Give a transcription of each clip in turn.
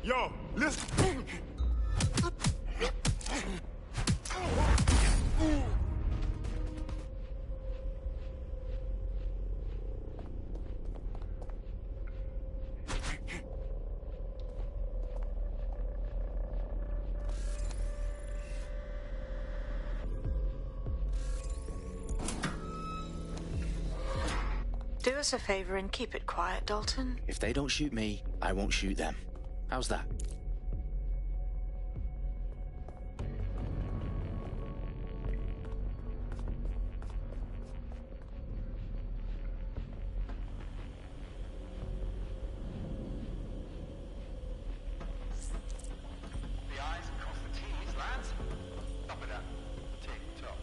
Yo, listen. Do us a favor and keep it quiet, Dalton. If they don't shoot me, I won't shoot them. How's that? The I's cross the T's, lads. Top of that. Tick-tock.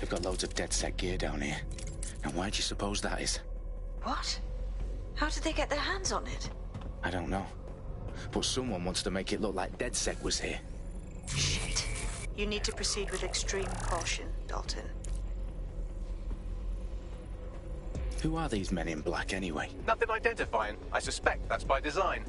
They've got loads of DedSec gear down here. Now why do you suppose that is? What? How did they get their hands on it? I don't know. But someone wants to make it look like DedSec was here. Shit. You need to proceed with extreme caution, Dalton. Who are these men in black anyway? Nothing identifying. I suspect that's by design.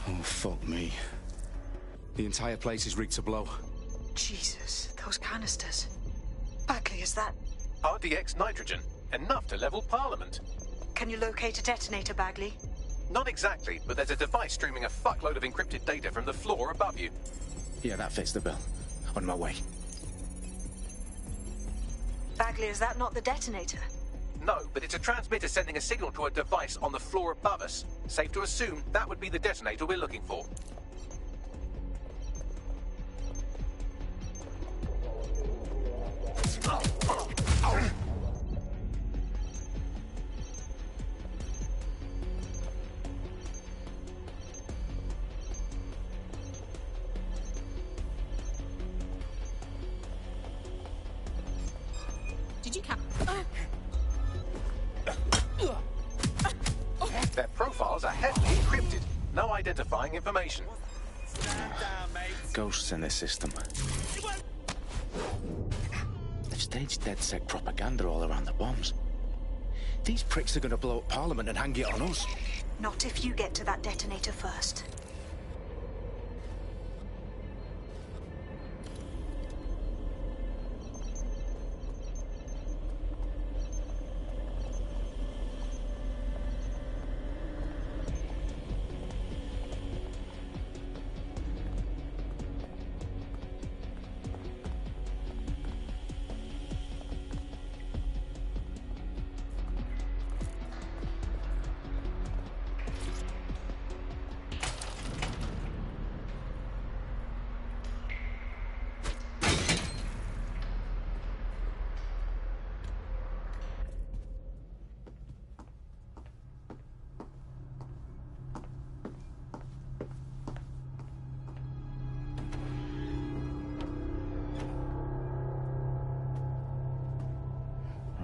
Oh, fuck me. The entire place is rigged to blow. Jesus, those canisters. Bagley, is that... RDX nitrogen. Enough to level Parliament. Can you locate a detonator, Bagley? Not exactly, but there's a device streaming a fuckload of encrypted data from the floor above you. Yeah, that fits the bill. On my way. Bagley, is that not the detonator? No, but it's a transmitter sending a signal to a device on the floor above us. Safe to assume that would be the detonator we're looking for. Did you cap? Their profiles are heavily encrypted. No identifying information. Ghosts in this system. They've staged DedSec propaganda all around the bombs. These pricks are going to blow up Parliament and hang it on us. Not if you get to that detonator first.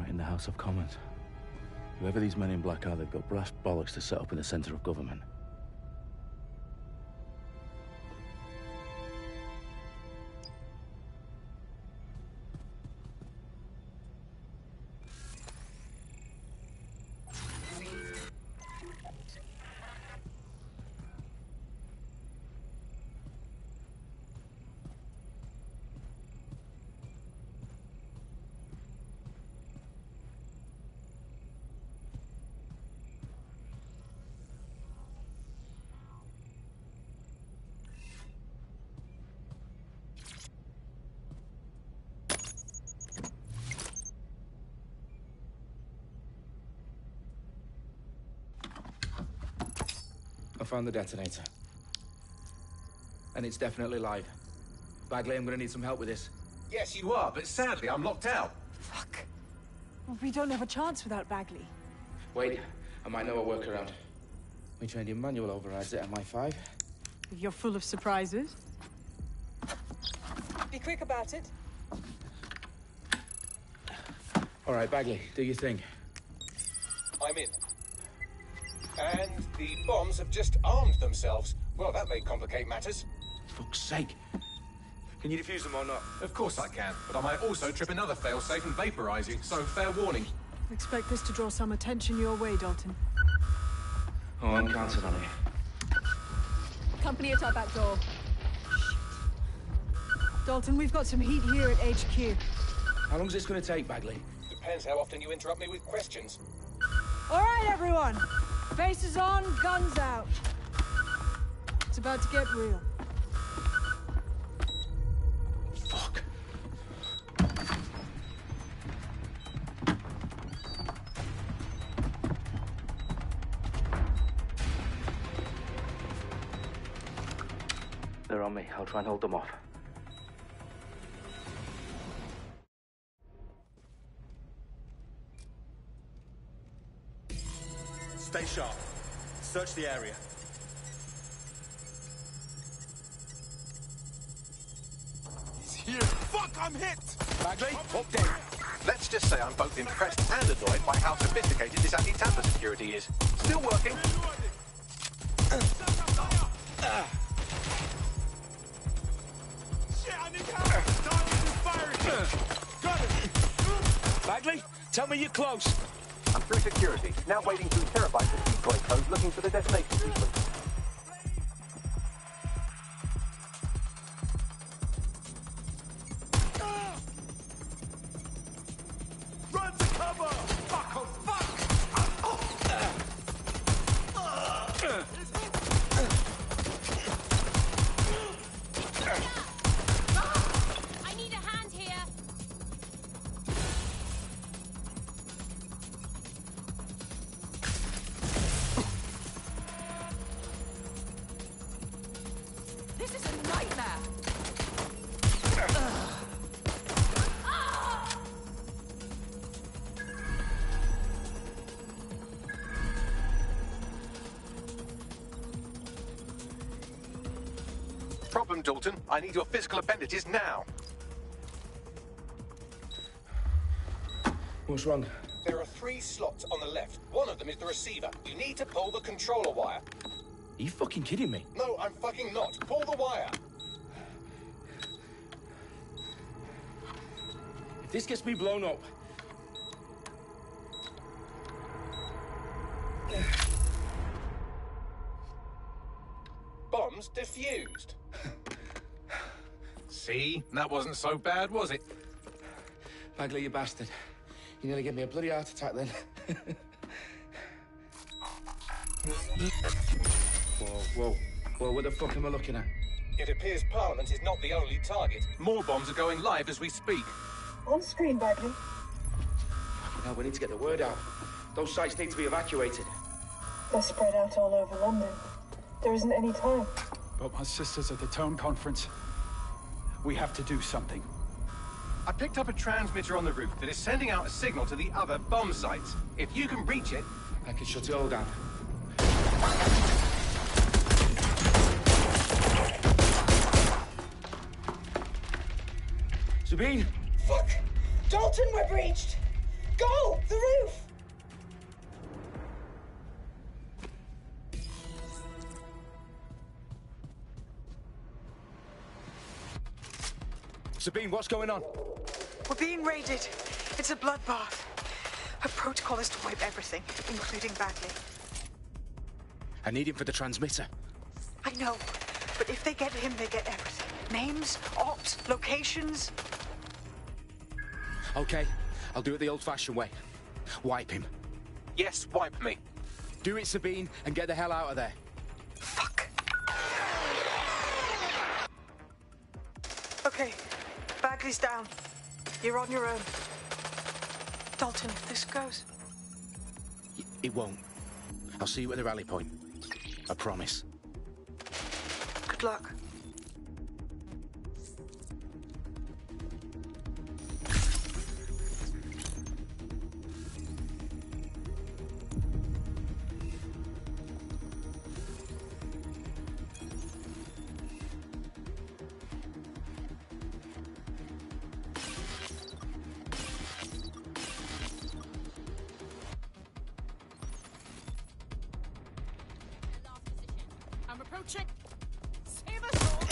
In the House of Commons. Whoever these men in black are, they've got brass bollocks to set up in the centre of government. I found the detonator. And it's definitely live. Bagley, I'm gonna need some help with this. Yes, you are, but sadly I'm locked out. Fuck. We don't have a chance without Bagley. Wait, I might know a workaround. We trained in manual overrides at MI5. You're full of surprises. Be quick about it. All right, Bagley, do your thing. I'm in. And the bombs have just armed themselves. Well, that may complicate matters. Fuck's sake. Can you defuse them or not? Of course I can, but I might also trip another failsafe and vaporize you, so fair warning. Expect this to draw some attention your way, Dalton. Oh, I'm counting on it. Company at our back door. Shit. Dalton, we've got some heat here at HQ. How long's this gonna take, Bagley? Depends how often you interrupt me with questions. All right, everyone. Faces on, guns out. It's about to get real. Fuck. They're on me. I'll try and hold them off. Stay sharp. Search the area. He's here. Fuck, I'm hit! Bagley, update. Let's just say I'm both impressed and annoyed by how sophisticated this anti-tamper security is. Still working. Shit, I need help! Target is firing! Got it! Bagley, tell me you're close. I'm through security, now wading through terabytes of decoy code looking for the destination sequence. Run to cover! Fuck, oh fuck! I need a hand here. This is a nightmare. Problem, Dalton. I need your physical appendages now. What's wrong? There are 3 slots on the left. One of them is the receiver. You need to pull the controller wire. Are you fucking kidding me? No, I'm fucking not. Pull the wire. If this gets me blown up... Bombs defused. See? That wasn't so bad, was it? Bagley, you bastard. You nearly gave me a bloody heart attack then. Whoa, what the fuck am I looking at? It appears Parliament is not the only target. More bombs are going live as we speak. On screen, Bagley. Now we need to get the word out. Those sites need to be evacuated. They're spread out all over London. There isn't any time. But my sister's at the town conference. We have to do something. I picked up a transmitter on the roof that is sending out a signal to the other bomb sites. If you can reach it... I can shut it all down. Sabine! Fuck! Dalton, we're breached! Go! The roof! Sabine, what's going on? We're being raided. It's a bloodbath. Her protocol is to wipe everything, including Bagley. I need him for the transmitter. I know, but if they get him, they get everything. Names, ops, locations. Okay, I'll do it the old-fashioned way. Wipe him. Yes, wipe me. Do it, Sabine, and get the hell out of there. Fuck. Okay, Bagley's down. You're on your own. Dalton, if this goes... It won't. I'll see you at the rally point. I promise. Good luck. I'm approaching. Save us all.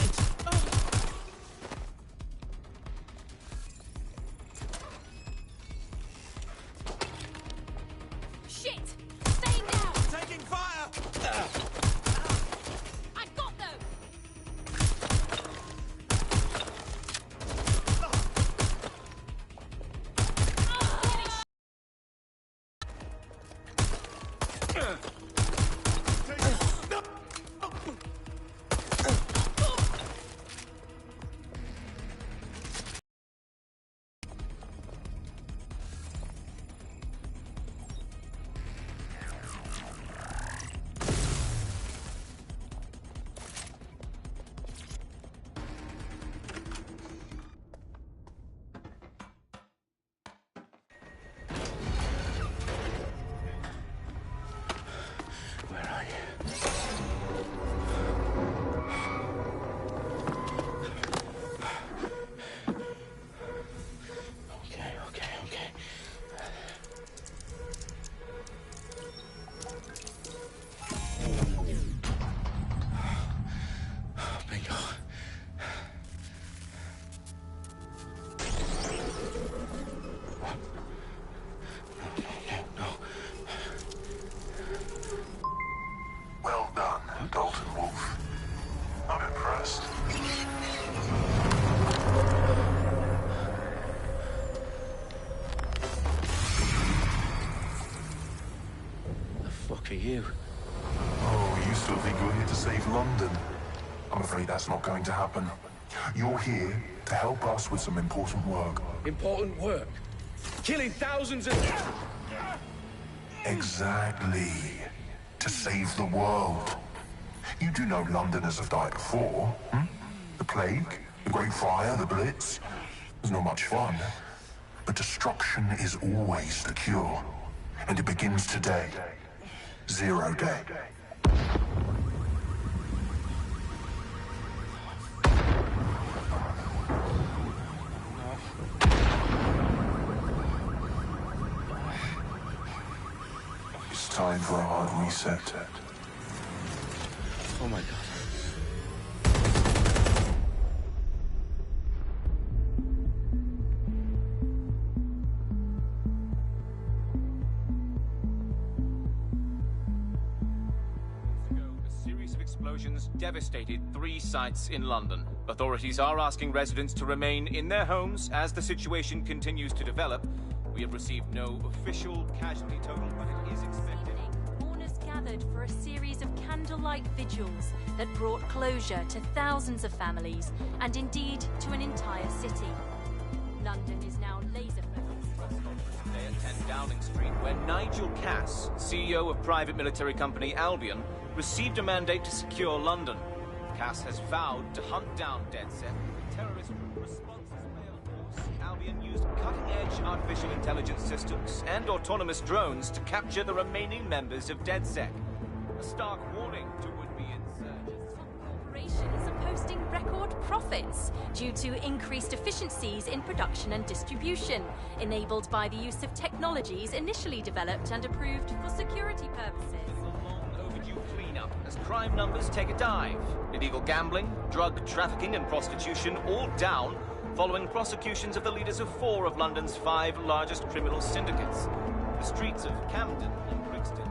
Shit! Stay down. Taking fire! I got them. fuck are you? Oh, you still think you're here to save London? I'm afraid that's not going to happen. You're here to help us with some important work. Important work? Killing thousands of... Exactly. To save the world. You do know Londoners have died before, hmm? The plague, the Great Fire, the Blitz. It's not much fun. But destruction is always the cure. And it begins today. 0 day. It's time for a hard reset. Oh my God. Explosions devastated 3 sites in London. Authorities are asking residents to remain in their homes as the situation continues to develop. We have received no official casualty total, but it is expected. Mourners gathered for a series of candlelight vigils that brought closure to thousands of families and indeed to an entire city. London is now laser-focused. Today at 10 Downing Street, where Nigel Cass, CEO of private military company Albion, received a mandate to secure London. Cass has vowed to hunt down DedSec. Terrorist responses failed course. Albion used cutting-edge artificial intelligence systems and autonomous drones to capture the remaining members of DedSec. A stark warning to would-be insurgents. Corporations are posting record profits due to increased efficiencies in production and distribution, enabled by the use of technologies initially developed and approved for security purposes. As crime numbers take a dive. Illegal gambling, drug trafficking and prostitution all down following prosecutions of the leaders of 4 of London's 5 largest criminal syndicates. The streets of Camden and Brixton.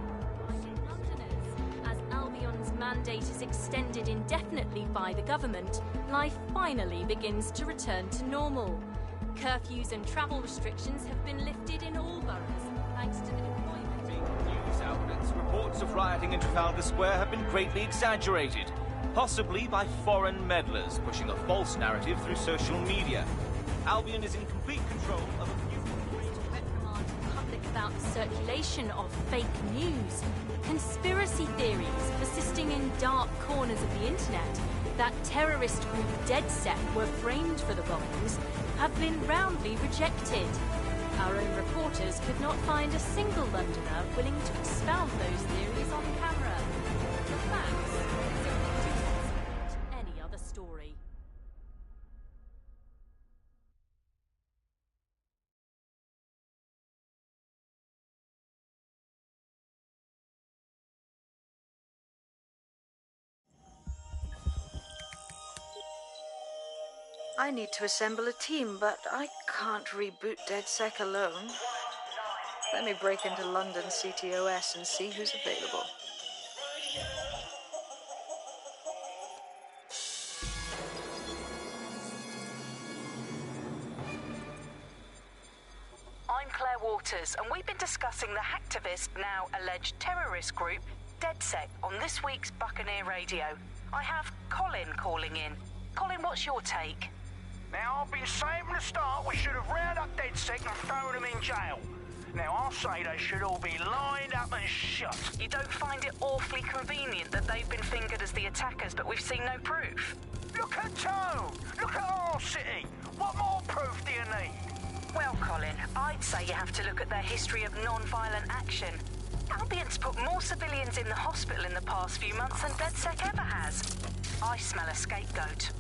Londoners, as Albion's mandate is extended indefinitely by the government, life finally begins to return to normal. Curfews and travel restrictions have been lifted in all boroughs, thanks to the deployment. News outlets, reports of rioting in Trafalgar Square have been greatly exaggerated, possibly by foreign meddlers pushing a false narrative through social media. Albion is in complete control of a few... Let remind the public about the circulation of fake news, conspiracy theories persisting in dark corners of the internet that terrorist group DedSec were framed for the bombings have been roundly rejected. Our own reporters could not find a single Londoner willing to expound those theories on camera. The facts simply do not support any other story. I need to assemble a team, but I can't reboot DedSec alone. Let me break into London CTOS and see who's available. I'm Claire Waters, and we've been discussing the hacktivist, now alleged terrorist group, DedSec, on this week's Buccaneer Radio. I have Colin calling in. Colin, what's your take? Now, I've been saying from the start we should have rounded up DedSec and thrown them in jail. Now, I'll say they should all be lined up and shot. You don't find it awfully convenient that they've been fingered as the attackers, but we've seen no proof? Look at Tone! Look at our city! What more proof do you need? Well, Colin, I'd say you have to look at their history of non-violent action. Albion's put more civilians in the hospital in the past few months than DedSec ever has. I smell a scapegoat.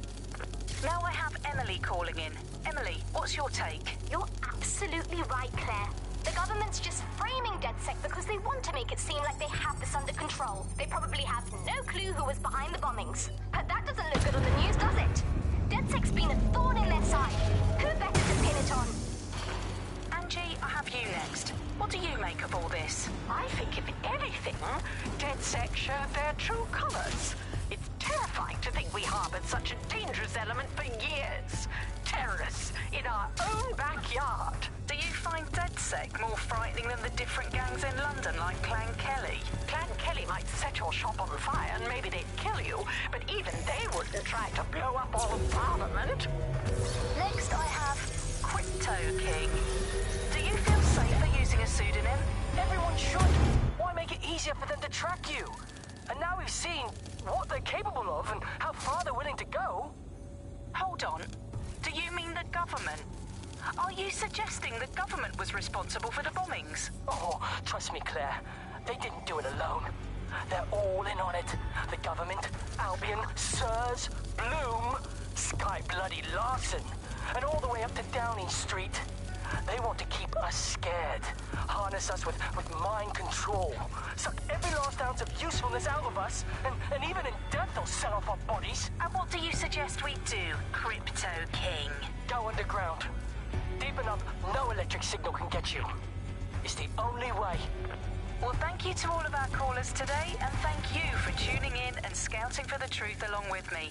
Now I have Emily calling in. Emily, what's your take? You're absolutely right, Claire. The government's just framing DedSec because they want to make it seem like they have this under control. They probably have no clue who was behind the bombings. But that doesn't look good on the news, does it? DedSec's been a thorn in their side. Who better to pin it on? Angie, I have you next. What do you make of all this? I think, if anything, DedSec showed their true colours. It's terrifying to think we harboured such a dangerous element for years. Terrorists in our own backyard. Do you find DedSec more frightening than the different gangs in London, like Clan Kelly? Clan Kelly might set your shop on fire and maybe they'd kill you, but even they wouldn't try to blow up all of Parliament. Next I have Crypto King. Do you feel safer using a pseudonym? Everyone should. Why make it easier for them to track you? And now we've seen what they're capable of and how far they're willing to go. Hold on. Do you mean the government? Are you suggesting the government was responsible for the bombings? Oh, trust me, Claire. They didn't do it alone. They're all in on it. The government, Albion, Sirs, Bloom, Sky Bloody Larson, and all the way up to Downing Street. They want to keep us scared, harness us with mind control, suck every last ounce of usefulness out of us, and even in death they'll set off our bodies. And what do you suggest we do, Crypto King? Go underground. Deep enough, no electric signal can get you. It's the only way. Well, thank you to all of our callers today, and thank you for tuning in and scouting for the truth along with me.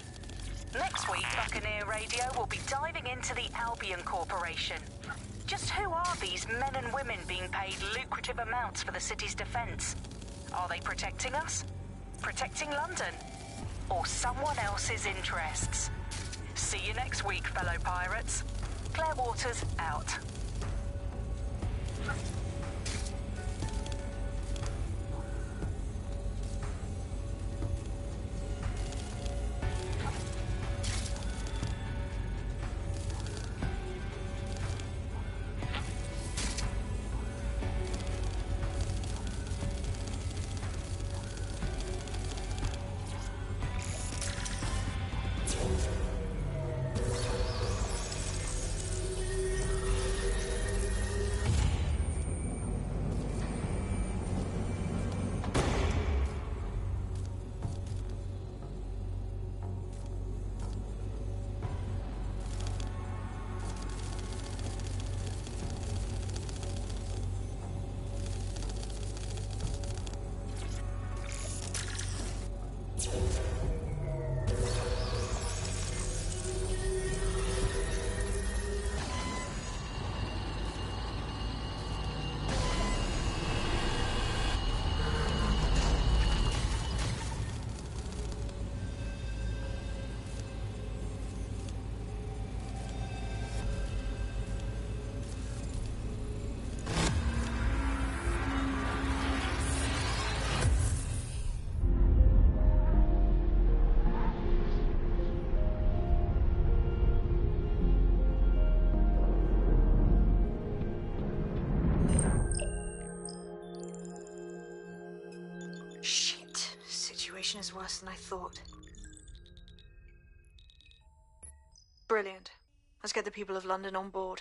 Next week, Buccaneer Radio will be diving into the Albion Corporation. Just who are these men and women being paid lucrative amounts for the city's defense? Are they protecting us? Protecting London? Or someone else's interests? See you next week, fellow pirates. Claire Waters, out. Is worse than I thought. Brilliant. Let's get the people of London on board.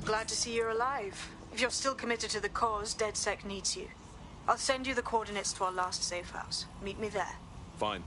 Glad to see you're alive. If you're still committed to the cause, DedSec needs you. I'll send you the coordinates to our last safe house. Meet me there. Fine.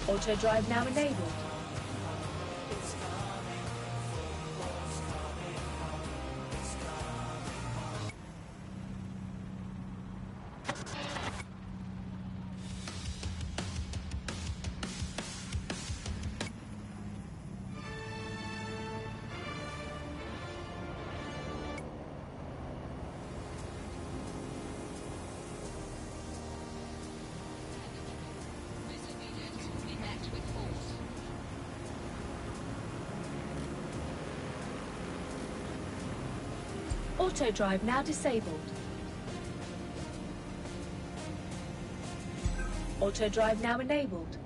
Auto drive now enabled. Auto drive now disabled. Auto drive now enabled.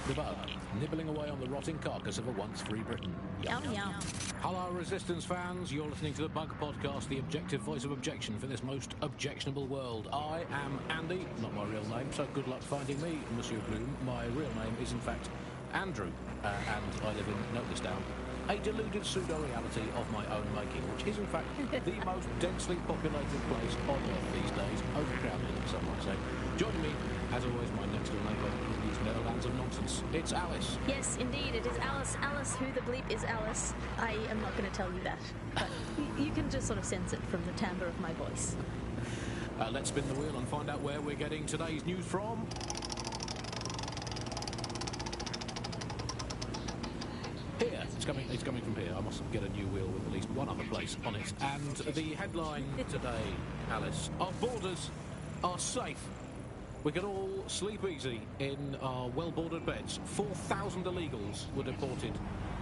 The bug, nibbling away on the rotting carcass of a once free Britain. Yum yum. Hello, Resistance fans. You're listening to the Bug Podcast, the objective voice of objection for this most objectionable world. I am Andy, not my real name, so good luck finding me, Monsieur Bloom. My real name is, in fact, Andrew, and I live in, note this down, a deluded pseudo-reality of my own making, which is, in fact, the most densely populated place on Earth these days, overcrowded, some might say. Joining me, as always, my next-door neighbour in these Netherlands of nonsense. It's Alice. Yes, indeed, it is Alice. Alice, who the bleep is Alice? I am not going to tell you that, but you can just sort of sense it from the timbre of my voice. Let's spin the wheel and find out where we're getting today's news from. Here. It's coming from here. I must get a new wheel with at least one other place on it. And the headline today, Alice, our borders are safe. We can all sleep easy in our well-bordered beds. 4,000 illegals were deported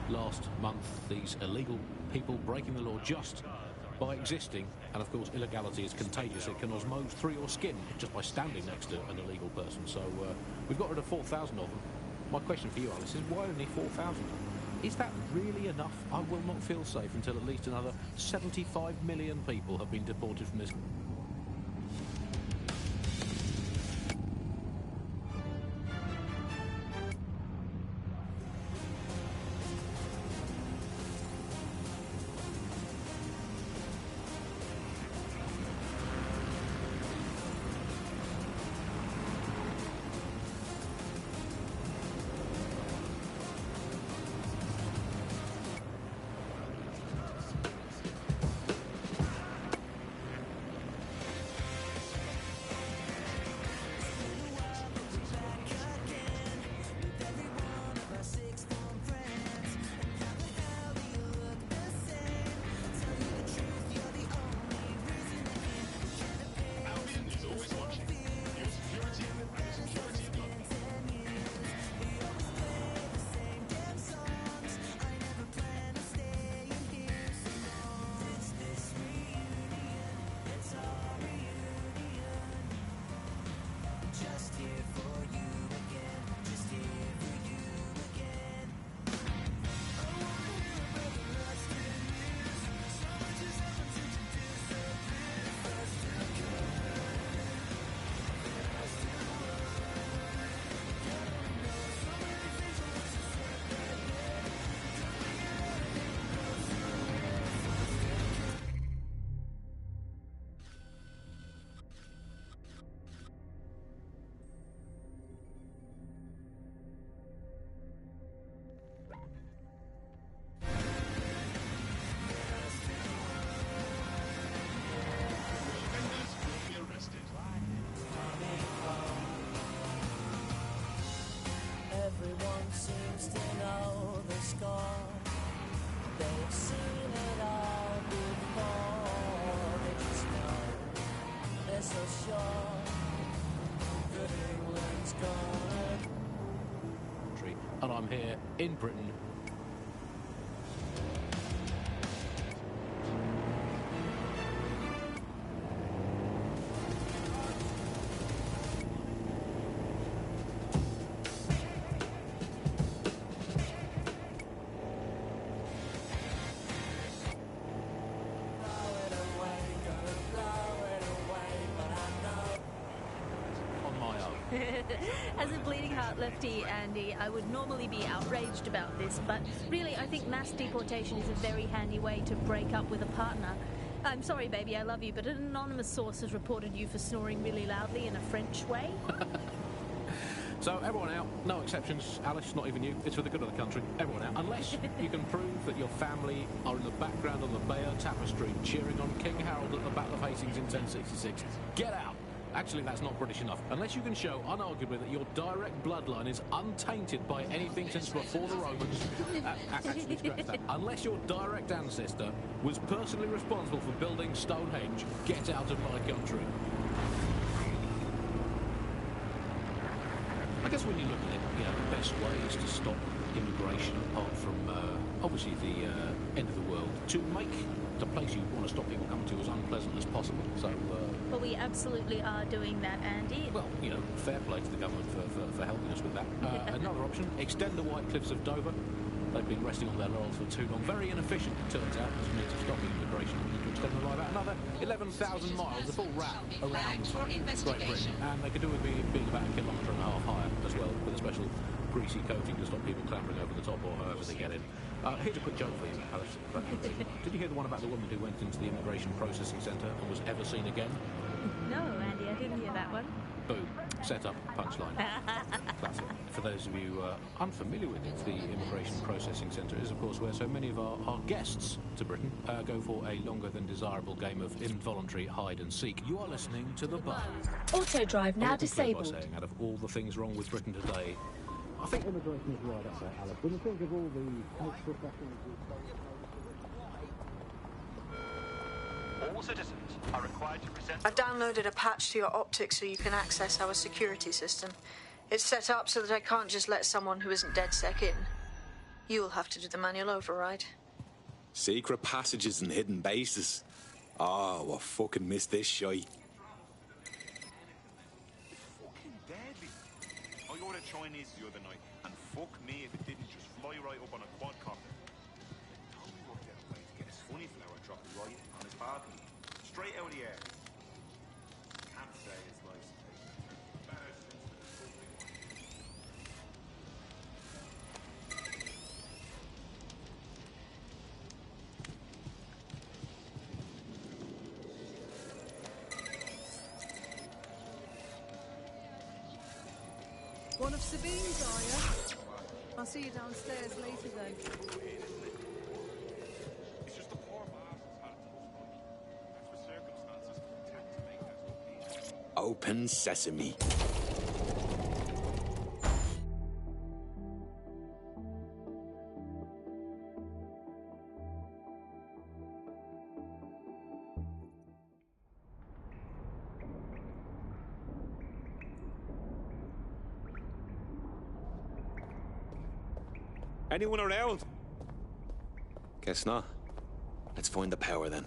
last month. These illegal people breaking the law just by existing. And of course, illegality is contagious. It can osmose through your skin just by standing next to an illegal person. So we've got rid of 4,000 of them. My question for you, Alice, is why only 4,000? Is that really enough? I will not feel safe until at least another 75 million people have been deported from this. and I'm here in Britain. As a bleeding heart lefty, Andy, I would normally be outraged about this, but really I think mass deportation is a very handy way to break up with a partner. I'm sorry, baby, I love you, but an anonymous source has reported you for snoring really loudly in a French way. So everyone out, no exceptions, Alice, not even you. It's for the good of the country. Everyone out, unless you can prove that your family are in the background on the Bayeux Tapestry cheering on King Harold at the Battle of Hastings in 1066. Get out! Actually, that's not British enough. Unless you can show, unarguably, that your direct bloodline is untainted by anything since before the Romans. Actually, scratch that. Unless your direct ancestor was personally responsible for building Stonehenge, get out of my country. I guess when you look at it, you know, the best way is to stop immigration, apart from, obviously, the end of the world, to make the place you want to stop people coming to as unpleasant as possible. So, well, we absolutely are doing that, Andy. Well, you know, fair play to the government for helping us with that. Another option, extend the White Cliffs of Dover. They've been resting on their laurels for too long. Very inefficient, it turns out, as a means of stopping immigration. We need to extend them like that. Another 11,000 miles, a full wrap around Great Britain. And they could do with being about 1.5 kilometres higher as well, with a special greasy coating to stop people clambering over the top or however they get in. Here's a quick joke for you, Alice. Did you hear the one about the woman who went into the immigration processing centre and was ever seen again? No, Andy, I didn't hear that one. Boom. Set up, punchline. Classic. For those of you unfamiliar with it, the immigration processing centre is, of course, where so many of our guests to Britain go for a longer than desirable game of involuntary hide and seek. You are listening to The Bug. Auto drive now disabled. By saying, out of all the things wrong with Britain today, I think immigration is right up there, Alice. When you think of all the extra All citizens are required to present... I've downloaded a patch to your optics so you can access our security system. It's set up so that I can't just let someone who isn't DedSec in. You'll have to do the manual override. Secret passages and hidden bases. Oh, I fucking missed this shite. Fucking deadly. I ordered Chinese the other night, and fuck me if it didn't just fly right up on a quadcopter. Tony worked out a way to get his funny flower dropped right on his balcony. Straight out of the air. Can't say it's nice. Better since the fucking One of Sabine's, are you? I'll see you downstairs later then. It's just the poor bastard's had it most money. That's for circumstances tend to make that look easy. Open sesame. Anyone around? Guess not. Let's find the power then.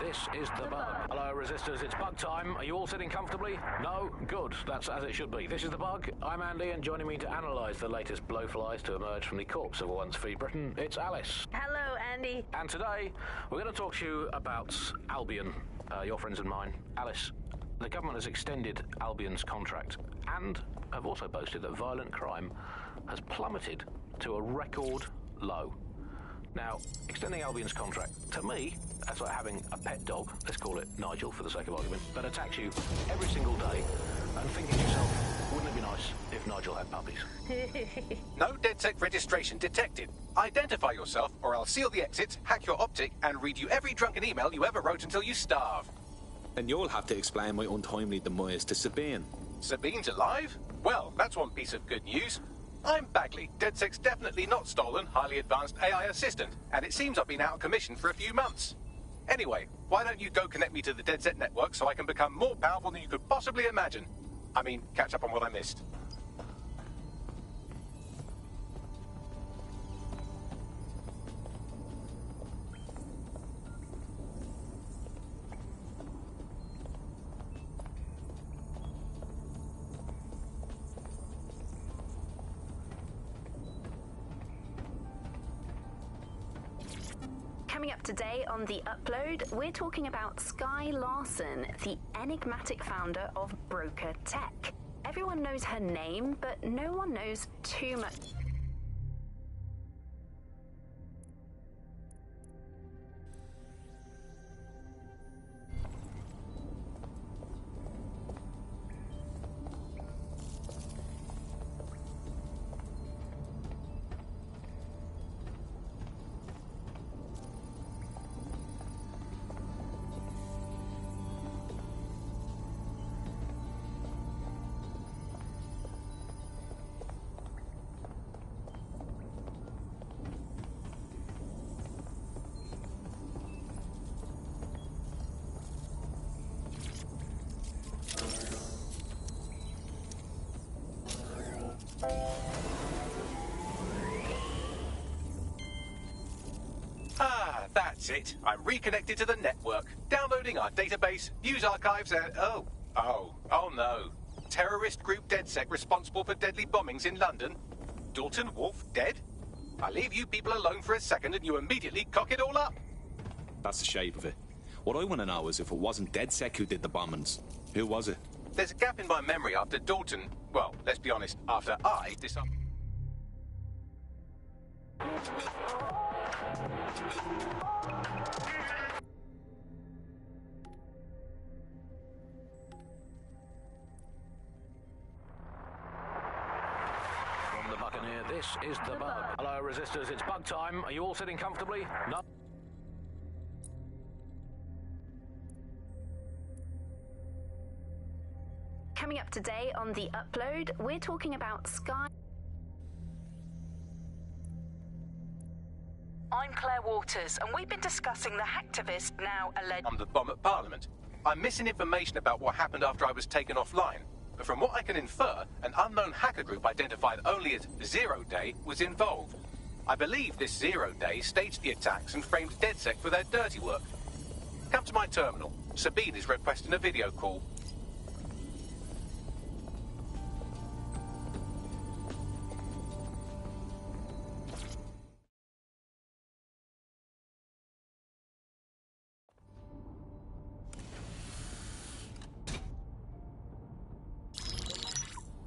This is The Bug. Hello, Resistors, it's bug time. Are you all sitting comfortably? No? Good. That's as it should be. This is The Bug. I'm Andy, and joining me to analyse the latest blowflies to emerge from the corpse of a once-free Britain, it's Alice. Hello, Andy. And today, we're going to talk to you about Albion, your friends and mine. Alice, the government has extended Albion's contract and have also boasted that violent crime has plummeted to a record low. Now, extending Albion's contract, to me, that's like having a pet dog, let's call it Nigel for the sake of argument, that attacks you every single day and thinking to yourself, wouldn't it be nice if Nigel had puppies. No DedSec registration detected. Identify yourself, or I'll seal the exits, hack your optic, and read you every drunken email you ever wrote until you starve. And you'll have to explain my untimely demise to Sabine. Sabine's alive? Well, that's one piece of good news. I'm Bagley, DedSec's definitely not stolen, highly advanced AI assistant, and it seems I've been out of commission for a few months. Anyway, why don't you go connect me to the DedSec network so I can become more powerful than you could possibly imagine? I mean, catch up on what I missed. Coming up today on The Upload, we're talking about Skye Larson, the enigmatic founder of Broker Tech. Everyone knows her name, but no one knows too much. Ah, that's it. I'm reconnected to the network, downloading our database, news archives, and oh no. Terrorist group DedSec responsible for deadly bombings in London. Dalton Wolf dead? I leave you people alone for a second and you immediately cock it all up. That's the shape of it. What I want to know is if it wasn't DedSec who did the bombings, who was it? There's a gap in my memory after Dalton, well, let's be honest, after I decided... From the Buccaneer, this is the Bug. Hello, Resistors, it's bug time. Are you all sitting comfortably? No? Coming up today on The Upload, we're talking about Skye. I'm Claire Waters, and we've been discussing the hacktivist now alleged... on the bomb at Parliament. I'm missing information about what happened after I was taken offline. But from what I can infer, an unknown hacker group identified only as Zero Day was involved. I believe this Zero Day staged the attacks and framed DedSec for their dirty work. Come to my terminal. Sabine is requesting a video call.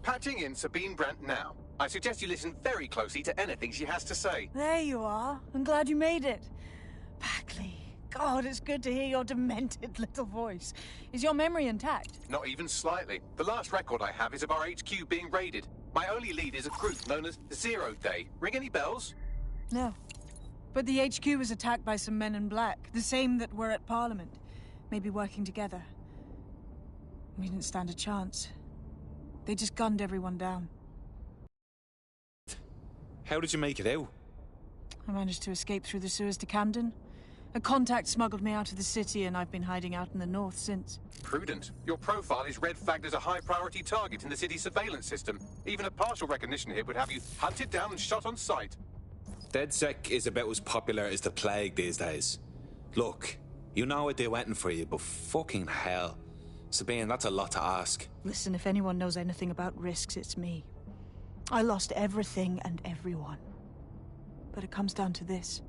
Patching in Sabine Brandt now. I suggest you listen very closely to anything she has to say. There you are. I'm glad you made it. Bagley. God, it's good to hear your demented little voice. Is your memory intact? Not even slightly. The last record I have is of our HQ being raided. My only lead is a group known as Zero Day. Ring any bells? No. But the HQ was attacked by some men in black, the same that were at Parliament. Maybe working together. We didn't stand a chance. They just gunned everyone down. How did you make it out? I managed to escape through the sewers to Camden. A contact smuggled me out of the city, and I've been hiding out in the north since. Prudent. Your profile is red flagged as a high-priority target in the city's surveillance system. Even a partial recognition hit would have you hunted down and shot on sight. DedSec is about as popular as the plague these days. Look, you know what they're waiting for you, but fucking hell. Sabine, that's a lot to ask. Listen, if anyone knows anything about risks, it's me. I lost everything and everyone. But it comes down to this.